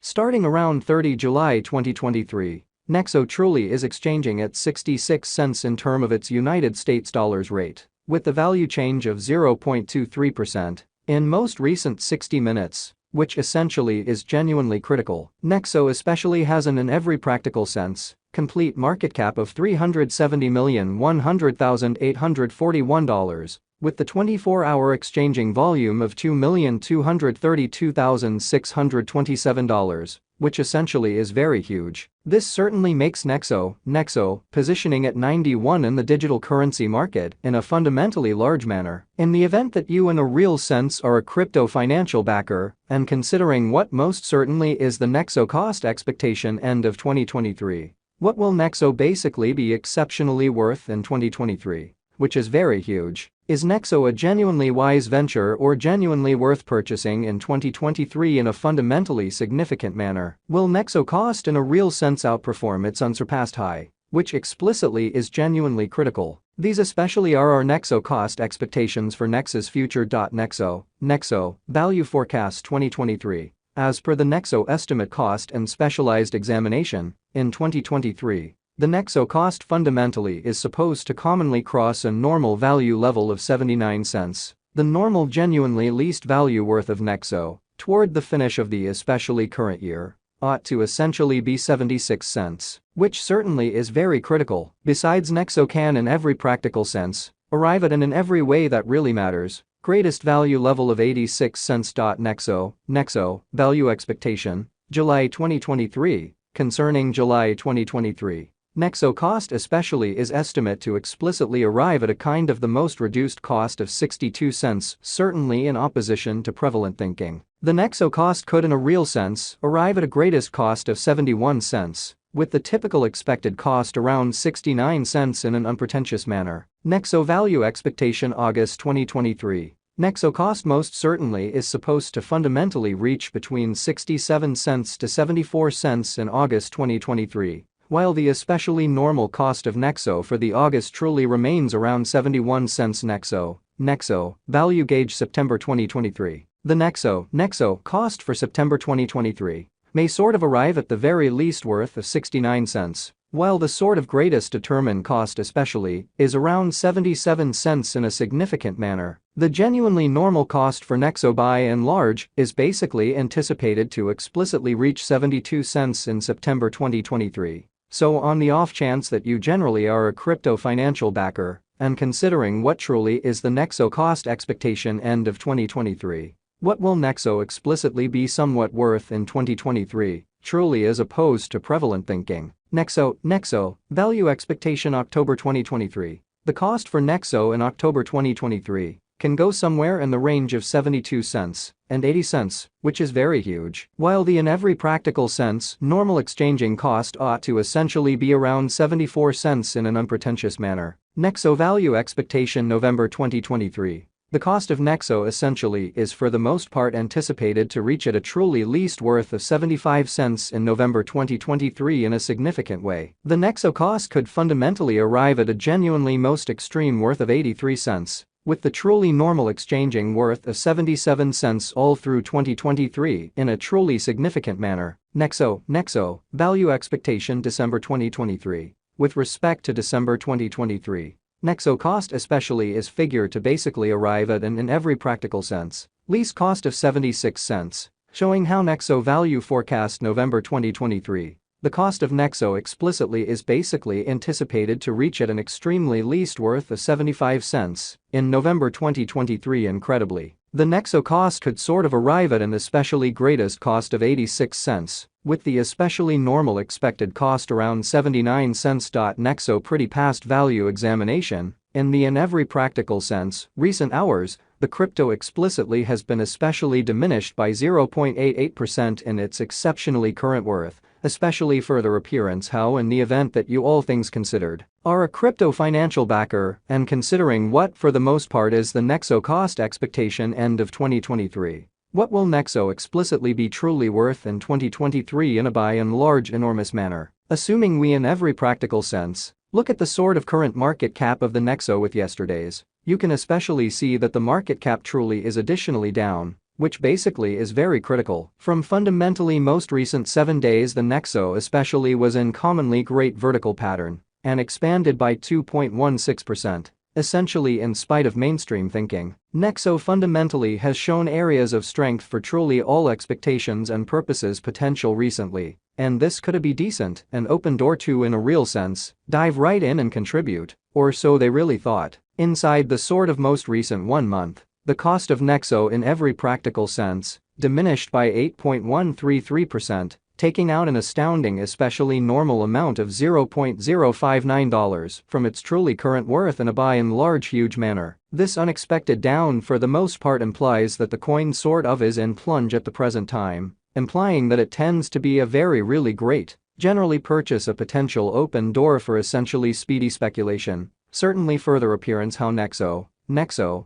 Starting around 30 July 2023, Nexo truly is exchanging at 66 cents in term of its United States dollars rate, with the value change of 0.23% in most recent 60 minutes, which essentially is genuinely critical. Nexo especially has in every practical sense complete market cap of $370,100,841, with the 24-hour exchanging volume of $2,232,627, which essentially is very huge. This certainly makes Nexo positioning at 91 in the digital currency market in a fundamentally large manner. In the event that you in a real sense are a crypto financial backer, and considering what most certainly is the Nexo cost expectation end of 2023, what will Nexo basically be exceptionally worth in 2023? Which is very huge. Is Nexo a genuinely wise venture or genuinely worth purchasing in 2023 in a fundamentally significant manner? Will Nexo cost in a real sense outperform its unsurpassed high, which explicitly is genuinely critical? These especially are our Nexo cost expectations for Nexo's future. Nexo value forecast 2023. As per the Nexo estimate cost and specialized examination, in 2023, the Nexo cost fundamentally is supposed to commonly cross a normal value level of 79 cents, the normal genuinely least value worth of Nexo, toward the finish of the especially current year, ought to essentially be 76 cents, which certainly is very critical. Besides, Nexo can in every practical sense arrive at and in every way that really matters, greatest value level of 86 cents. Nexo value expectation, July 2023. Concerning July 2023, Nexo cost especially is estimate to explicitly arrive at a kind of the most reduced cost of 62 cents, certainly in opposition to prevalent thinking. The Nexo cost could in a real sense arrive at a greatest cost of 71 cents, with the typical expected cost around 69 cents in an unpretentious manner. Nexo value expectation August 2023. Nexo cost most certainly is supposed to fundamentally reach between 67 cents to 74 cents in August 2023, while the especially normal cost of Nexo for the August truly remains around 71 cents. Nexo value gauge September 2023. The Nexo cost for September 2023 may sort of arrive at the very least worth of 69 cents, while the sort of greatest determined cost especially is around 77 cents in a significant manner. The genuinely normal cost for Nexo by and large is basically anticipated to explicitly reach 72 cents in September 2023. So on the off chance that you generally are a crypto financial backer, and considering what truly is the Nexo cost expectation end of 2023, what will Nexo explicitly be somewhat worth in 2023, truly as opposed to prevalent thinking? Nexo value expectation October 2023. The cost for Nexo in October 2023 can go somewhere in the range of 72 cents and 80 cents, which is very huge. While the in every practical sense normal exchanging cost ought to essentially be around 74 cents in an unpretentious manner. Nexo value expectation November 2023. The cost of Nexo essentially is for the most part anticipated to reach at a truly least worth of 75 cents in November 2023 in a significant way. The Nexo cost could fundamentally arrive at a genuinely most extreme worth of 83 cents, with the truly normal exchanging worth of 77 cents all through 2023 in a truly significant manner. Nexo value expectation December 2023. With respect to December 2023, Nexo cost especially is figured to basically arrive at an in every practical sense least cost of 76 cents, showing how Nexo value forecast November 2023. The cost of Nexo explicitly is basically anticipated to reach at an extremely least worth of 75 cents in November 2023. Incredibly, the Nexo cost could sort of arrive at an especially greatest cost of 86 cents, with the especially normal expected cost around 79 cents. Nexo pretty past value examination, in the in every practical sense, recent hours, the crypto explicitly has been especially diminished by 0.88% in its exceptionally current worth, especially further appearance how in the event that you all things considered are a crypto financial backer and considering what for the most part is the Nexo cost expectation end of 2023. What will Nexo explicitly be truly worth in 2023 in a by and large enormous manner? Assuming we in every practical sense look at the sort of current market cap of the Nexo with yesterday's, you can especially see that the market cap truly is additionally down, which basically is very critical. From fundamentally most recent 7 days, the Nexo especially was in commonly great vertical pattern and expanded by 2.16%. Essentially in spite of mainstream thinking, Nexo fundamentally has shown areas of strength for truly all expectations and purposes potential recently, and this could be decent an open door to in a real sense, dive right in and contribute, or so they really thought. Inside the sort of most recent 1 month, the cost of Nexo in every practical sense diminished by 8.133%, taking out an astounding especially normal amount of $0.059 from its truly current worth in a by and large huge manner. This unexpected down for the most part implies that the coin sort of is in plunge at the present time, implying that it tends to be a very really great, generally purchase a potential open door for essentially speedy speculation. Certainly further appearance how Nexo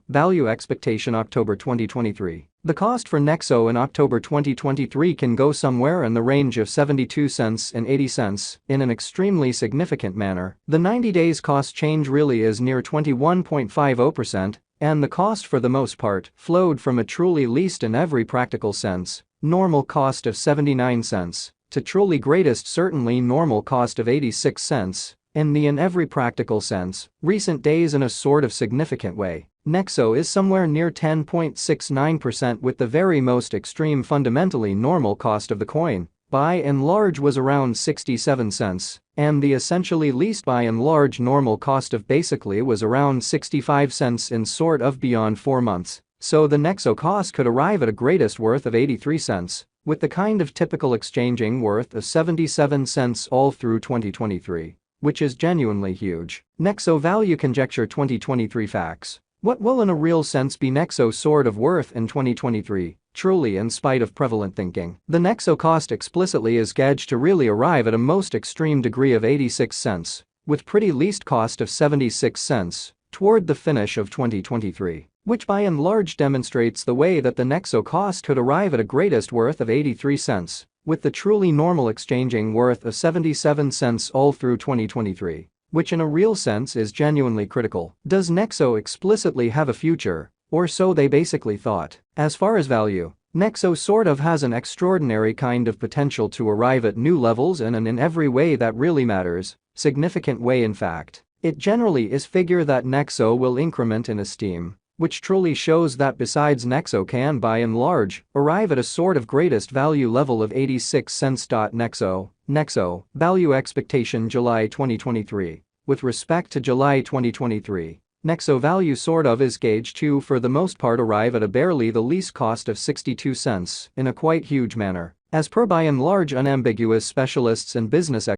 value expectation October 2023. The cost for Nexo in October 2023 can go somewhere in the range of 72 cents and 80 cents in an extremely significant manner. The 90 days cost change really is near 21.50%, and the cost for the most part flowed from a truly least in every practical sense normal cost of 79 cents to truly greatest certainly normal cost of 86 cents. In every practical sense, recent days in a sort of significant way, Nexo is somewhere near 10.69% with the very most extreme fundamentally normal cost of the coin, by and large was around 67 cents, and the essentially least by and large normal cost of basically was around 65 cents in sort of beyond 4 months, so the Nexo cost could arrive at a greatest worth of 83 cents, with the kind of typical exchanging worth of 77 cents all through 2023. Which is genuinely huge. Nexo value conjecture 2023 facts. What will in a real sense be Nexo sort of worth in 2023, truly in spite of prevalent thinking? The Nexo cost explicitly is gauged to really arrive at a most extreme degree of 86 cents, with pretty least cost of 76 cents, toward the finish of 2023, which by and large demonstrates the way that the Nexo cost could arrive at a greatest worth of 83 cents. With the truly normal exchanging worth of 77 cents all through 2023, which in a real sense is genuinely critical. Does Nexo explicitly have a future, or so they basically thought? As far as value, Nexo sort of has an extraordinary kind of potential to arrive at new levels and in every way that really matters, significant way in fact. It generally is figure that Nexo will increment in esteem, which truly shows that besides Nexo can by and large arrive at a sort of greatest value level of 86 cents. Nexo value expectation July 2023. With respect to July 2023, Nexo value sort of is gauged to for the most part arrive at a barely the least cost of 62 cents in a quite huge manner, as per by and large unambiguous specialists and business